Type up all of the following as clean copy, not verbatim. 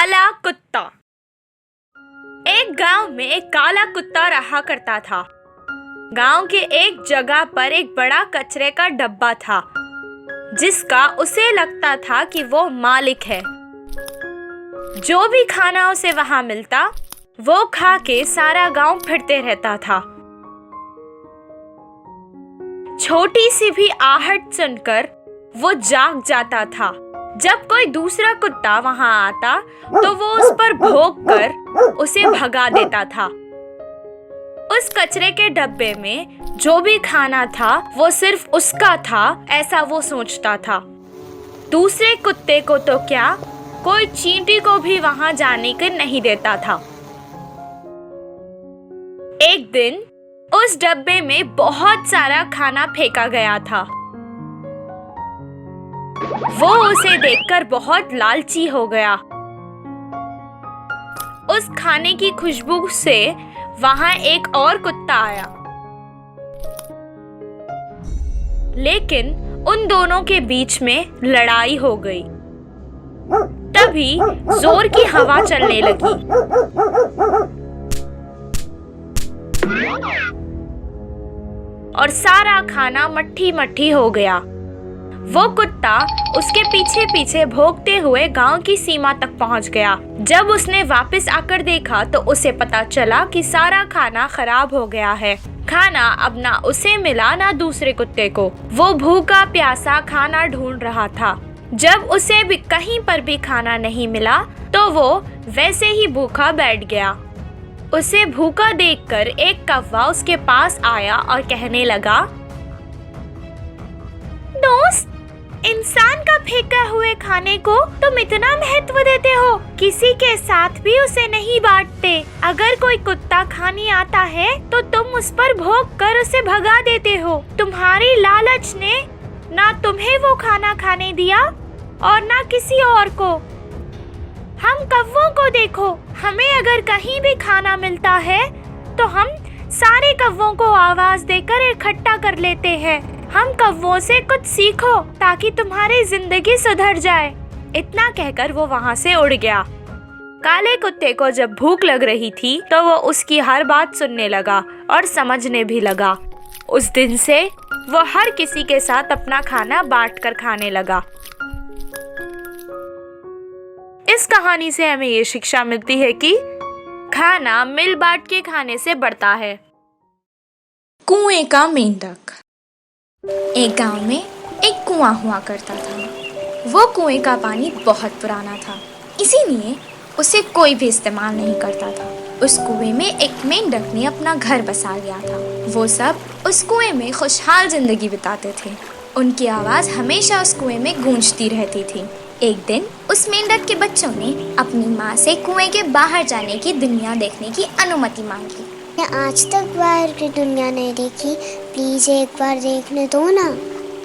काला कुत्ता। एक गांव में एक काला कुत्ता रहा करता था। गांव के एक जगह पर एक बड़ा कचरे का डब्बा था, जिसका उसे लगता था कि वो मालिक है। जो भी खाना उसे वहां मिलता, वो खा के सारा गांव फिरते रहता था। छोटी सी भी आहट सुनकर वो जाग जाता था। जब कोई दूसरा कुत्ता वहां आता तो वो उस पर भौंक कर उसे भगा देता था। उस कचरे के डब्बे में जो भी खाना था वो सिर्फ उसका था, ऐसा वो सोचता था। दूसरे कुत्ते को तो क्या, कोई चींटी को भी वहां जाने के नहीं देता था। एक दिन उस डब्बे में बहुत सारा खाना फेंका गया था। वो उसे देखकर बहुत लालची हो गया। उस खाने की खुशबू से वहां एक और कुत्ता आया, लेकिन उन दोनों के बीच में लड़ाई हो गई। तभी जोर की हवा चलने लगी। और सारा खाना मट्ठी मट्ठी हो गया। वो कुत्ता उसके पीछे पीछे भौंकते हुए गांव की सीमा तक पहुंच गया। जब उसने वापस आकर देखा तो उसे पता चला कि सारा खाना खराब हो गया है। खाना अब ना उसे मिला ना दूसरे कुत्ते को। वो भूखा प्यासा खाना ढूंढ रहा था। जब उसे भी कहीं पर भी खाना नहीं मिला तो वो वैसे ही भूखा बैठ गया। उसे भूखा देखकर एक कौवा उसके पास आया और कहने लगा, दोस्त, इंसान का फेंका हुए खाने को तुम इतना महत्व देते हो, किसी के साथ भी उसे नहीं बांटते। अगर कोई कुत्ता खाने आता है तो तुम उस पर भौंक कर उसे भगा देते हो। तुम्हारी लालच ने ना तुम्हें वो खाना खाने दिया और ना किसी और को। हम कौवों को देखो, हमें अगर कहीं भी खाना मिलता है तो हम सारे कौवों को आवाज देकर इकट्ठा कर लेते हैं। हम कौवों से कुछ सीखो ताकि तुम्हारी जिंदगी सुधर जाए। इतना कहकर वो वहां से उड़ गया। काले कुत्ते को जब भूख लग रही थी तो वो उसकी हर बात सुनने लगा और समझने भी लगा। उस दिन से वो हर किसी के साथ अपना खाना बांटकर खाने लगा। इस कहानी से हमें ये शिक्षा मिलती है कि खाना मिल बांट के खाने से बढ़ता है। कुएं का मेंढक। एक गांव में एक कुआं हुआ करता था। वो कुएं का पानी बहुत पुराना था, इसीलिए उसे कोई भी इस्तेमाल नहीं करता था। उस कुएं में एक मेंढक ने अपना घर बसा लिया था। वो सब उस कुएं में खुशहाल जिंदगी बिताते थे। उनकी आवाज हमेशा उस कुएं में गूंजती रहती थी। एक दिन उस मेंढक के बच्चों ने अपनी माँ से कुएं के बाहर जाने की दुनिया देखने की अनुमति मांगी। मैं आज तक बाहर की दुनिया नहीं देखी, प्लीज एक बार देखने दो ना।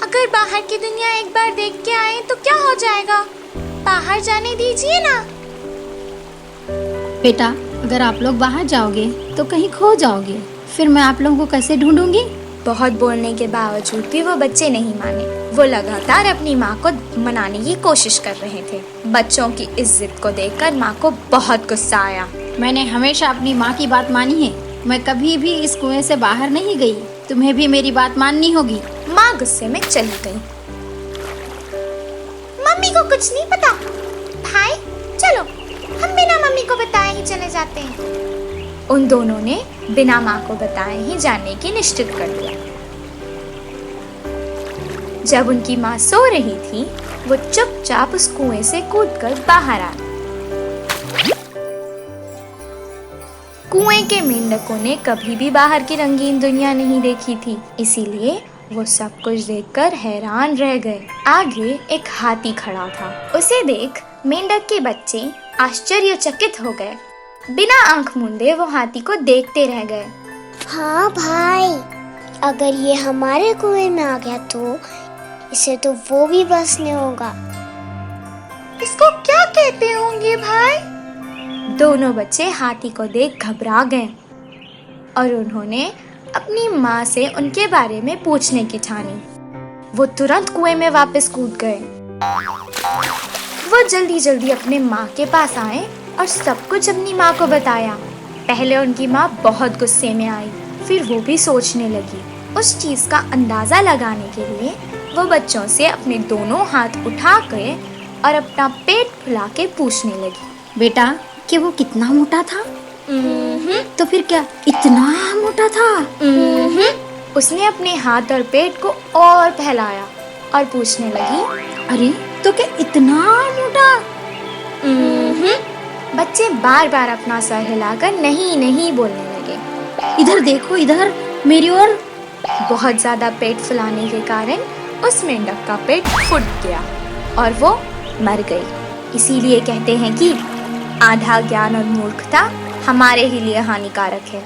अगर बाहर की दुनिया एक बार देख के आए तो क्या हो जाएगा? बाहर जाने दीजिए ना। बेटा, अगर आप लोग बाहर जाओगे तो कहीं खो जाओगे, फिर मैं आप लोगों को कैसे ढूंढूंगी? बहुत बोलने के बावजूद भी वो बच्चे नहीं माने। वो लगातार अपनी माँ को मनाने की कोशिश कर रहे थे। बच्चों की इस जिद को देखकर माँ को बहुत गुस्सा आया। मैंने हमेशा अपनी माँ की बात मानी है। मैं कभी भी इस कुएं से बाहर नहीं गई। तुम्हें भी मेरी बात माननी होगी। माँ गुस्से में चली गई। मम्मी को कुछ नहीं पता। भाई चलो, हम बिना मम्मी को बताए ही चले जाते हैं। उन दोनों ने बिना माँ को बताए ही जाने की निश्चित कर लिया। जब उनकी माँ सो रही थी, वो चुपचाप उस कुएं से कूदकर बाहर आ गई। कुएं के मेंढकों ने कभी भी बाहर की रंगीन दुनिया नहीं देखी थी, इसीलिए वो सब कुछ देखकर हैरान रह गए। आगे एक हाथी खड़ा था। उसे देख मेंढक के बच्चे आश्चर्यचकित हो गए। बिना आंख मूंदे वो हाथी को देखते रह गए। हाँ भाई, अगर ये हमारे कुएं में आ गया तो इसे तो वो भी बसने होगा। इसको क्या कहते होंगे भाई? दोनों बच्चे हाथी को देख घबरा गए और उन्होंने अपनी माँ से उनके बारे में पूछने की ठानी। वो तुरंत कुएं में वापस कूद गए। वो वो जल्दी जल्दी अपने माँ के पास आए और सब कुछ अपनी माँ को बताया। पहले उनकी माँ बहुत गुस्से में आई, फिर वो भी सोचने लगी। उस चीज़ का अंदाज़ा लगाने के लिए वो बच्चों से अपने दोनों हाथ उठा के और अपना पेट फुला के पूछने लगी, बेटा कि वो कितना मोटा था? तो फिर क्या इतना मोटा था? उसने अपने हाथ और पेट को और फैलाया और पूछने लगी, अरे तो क्या इतना मोटा? बच्चे बार बार अपना सर हिलाकर नहीं नहीं बोलने लगे। इधर देखो, इधर मेरी ओर। बहुत ज्यादा पेट फुलाने के कारण उस मेंढक का पेट फूट गया और वो मर गई। इसीलिए कहते हैं कि आधा ज्ञान और मूर्खता हमारे ही लिए हानिकारक है।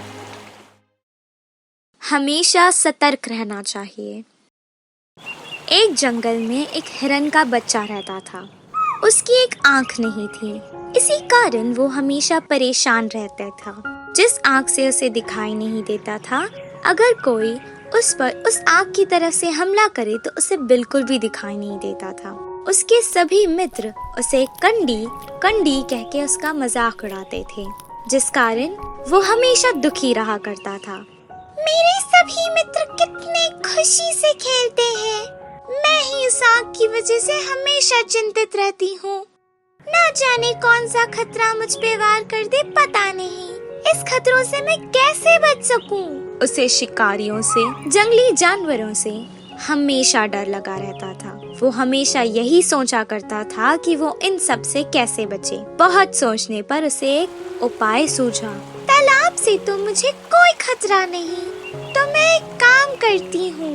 हमेशा सतर्क रहना चाहिए। एक जंगल में एक हिरन का बच्चा रहता था। उसकी एक आंख नहीं थी, इसी कारण वो हमेशा परेशान रहता था। जिस आंख से उसे दिखाई नहीं देता था, अगर कोई उस पर उस आंख की तरफ से हमला करे तो उसे बिल्कुल भी दिखाई नहीं देता था। उसके सभी मित्र उसे कंडी कंडी कह के उसका मजाक उड़ाते थे, जिस कारण वो हमेशा दुखी रहा करता था। मेरे सभी मित्र कितने खुशी से खेलते हैं, मैं ही उस आग की वजह से हमेशा चिंतित रहती हूँ। ना जाने कौन सा खतरा मुझ पे वार कर दे, पता नहीं। इस खतरों से मैं कैसे बच सकूं? उसे शिकारियों से, जंगली जानवरों से हमेशा डर लगा रहता था। वो हमेशा यही सोचा करता था कि वो इन सब से कैसे बचे। बहुत सोचने पर उसे एक उपाय सूझा। तालाब से तो मुझे कोई खतरा नहीं, तो मैं एक काम करती हूँ।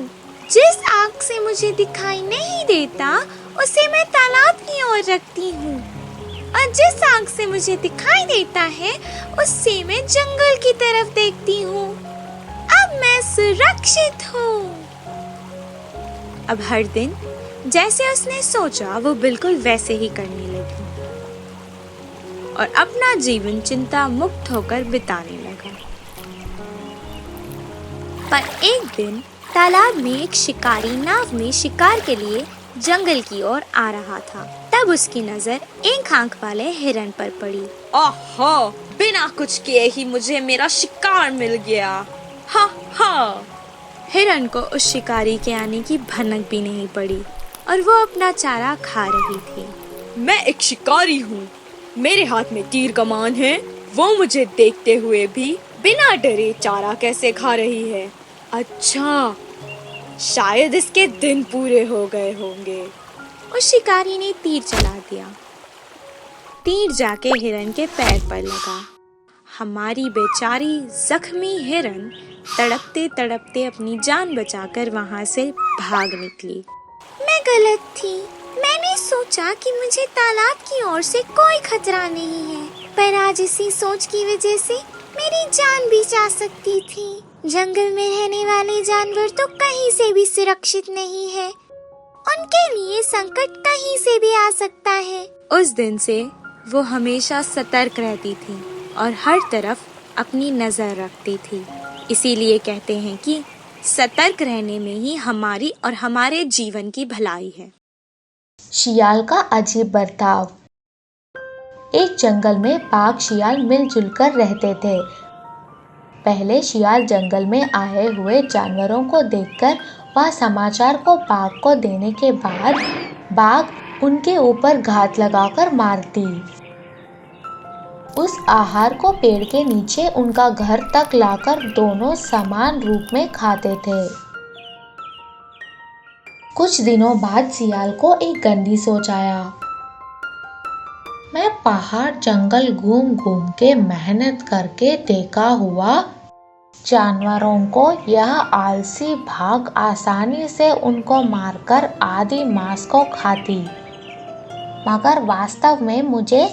जिस आग से मुझे दिखाई नहीं देता, उसे मैं तालाब की ओर रखती हूँ, और जिस आग से मुझे दिखाई देता है, उससे मैं जंगल की तरफ देखती हूँ। अब मैं सुरक्षित हूँ। अब हर दिन जैसे उसने सोचा वो बिल्कुल वैसे ही करने लगी और अपना जीवन चिंता मुक्त होकर बिताने लगा। पर एक दिन तालाब में एक शिकारी नाव में शिकार के लिए जंगल की ओर आ रहा था। तब उसकी नजर एक आंख वाले हिरन पर पड़ी। ओहो, बिना कुछ किए ही मुझे मेरा शिकार मिल गया। हा हा। हिरन को उस शिकारी के आने की भनक भी नहीं पड़ी और वो अपना चारा खा रही थी। मैं एक शिकारी हूँ, मेरे हाथ में तीर कमान है। वो मुझे देखते हुए भी बिना डरे चारा कैसे खा रही है। अच्छा, शायद इसके दिन पूरे हो गए होंगे। उस शिकारी ने तीर चला दिया। तीर जाके हिरन के पैर पर लगा। हमारी बेचारी जख्मी हिरन तड़पते तड़पते अपनी जान बचाकर वहां से भाग निकली। मैं गलत थी। मैंने सोचा कि मुझे तालाब की ओर से कोई खतरा नहीं है, पर आज इसी सोच की वजह से मेरी जान भी जा सकती थी। जंगल में रहने वाले जानवर तो कहीं से भी सुरक्षित नहीं है, उनके लिए संकट कहीं से भी आ सकता है। उस दिन से वो हमेशा सतर्क रहती थी और हर तरफ अपनी नजर रखती थी। इसीलिए कहते हैं कि सतर्क रहने में ही हमारी और हमारे जीवन की भलाई है। शियाल का अजीब बर्ताव। एक जंगल में बाघ शियाल मिलजुल कर रहते थे। पहले शियाल जंगल में आए हुए जानवरों को देखकर वह समाचार को बाघ को देने के बाद बाघ उनके ऊपर घात लगाकर मारती। उस आहार को पेड़ के नीचे उनका घर तक लाकर दोनों समान रूप में खाते थे। कुछ दिनों बाद शियाल को एक गंदी सोच आया। मैं पहाड़ जंगल घूम घूम के मेहनत करके देखा हुआ जानवरों को यह आलसी बाघ आसानी से उनको मारकर आधी मांस को खाती, मगर वास्तव में मुझे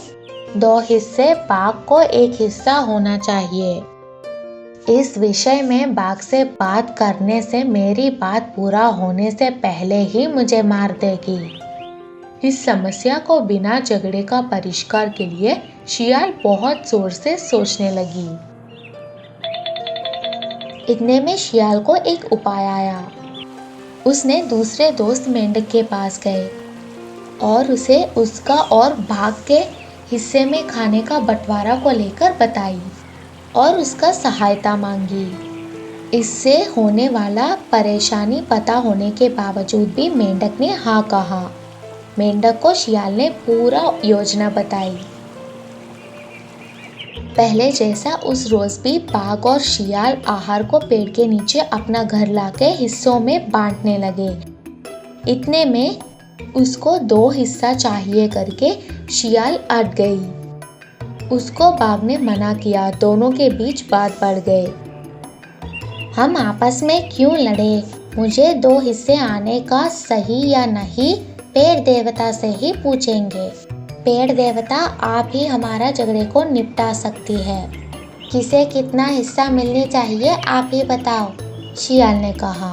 2 हिस्से बाघ को 1 हिस्सा होना चाहिए। इस विषय में बाघ से बात करने से मेरी बात पूरा होने से पहले ही मुझे मार देगी। इस समस्या को बिना झगड़े का परिष्कार के लिए शियाल बहुत जोर से सोचने लगी। इतने में शियाल को एक उपाय आया। उसने दूसरे दोस्त मेंढक के पास गए और उसे उसका और भाग के हिस्से में खाने का बंटवारा को लेकर बताई और उसका सहायता मांगी। इससे होने वाला परेशानी पता होने के बावजूद भी मेंढक ने हाँ कहा। मेंढक को शियाल ने पूरा योजना बताई। पहले जैसा उस रोज भी बाघ और शियाल आहार को पेड़ के नीचे अपना घर लाके हिस्सों में बांटने लगे। इतने में उसको 2 हिस्सा चाहिए करके शियाल अट गई। उसको बाघ ने मना किया। दोनों के बीच बात बढ़ गई। हम आपस में क्यों लड़े? मुझे 2 हिस्से आने का सही या नहीं पेड़ देवता से ही पूछेंगे। पेड़ देवता आप ही हमारा झगड़े को निपटा सकती है। किसे कितना हिस्सा मिलनी चाहिए आप ही बताओ, शियाल ने कहा।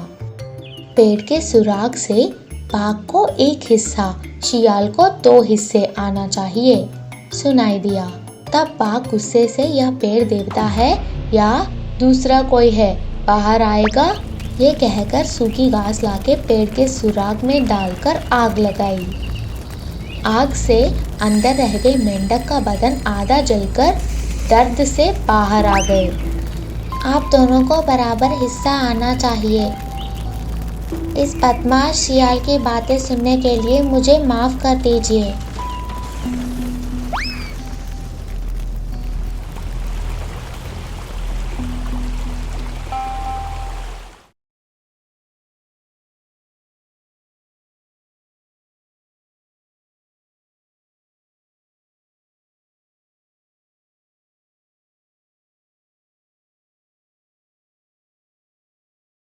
पेड़ के सुराग से बाघ को 1 हिस्सा, शियाल को 2 हिस्से आना चाहिए, सुनाई दिया। तब बाघ गुस्से से यह पेड़ देवता है या दूसरा कोई है, बाहर आएगा, ये कहकर सूखी घास लाके पेड़ के सुराग में डालकर आग लगाई। आग से अंदर रह गई मेंढक का बदन आधा जलकर दर्द से बाहर आ गए। आप दोनों को बराबर हिस्सा आना चाहिए। इस बदमाश शियाल की बातें सुनने के लिए मुझे माफ कर दीजिए।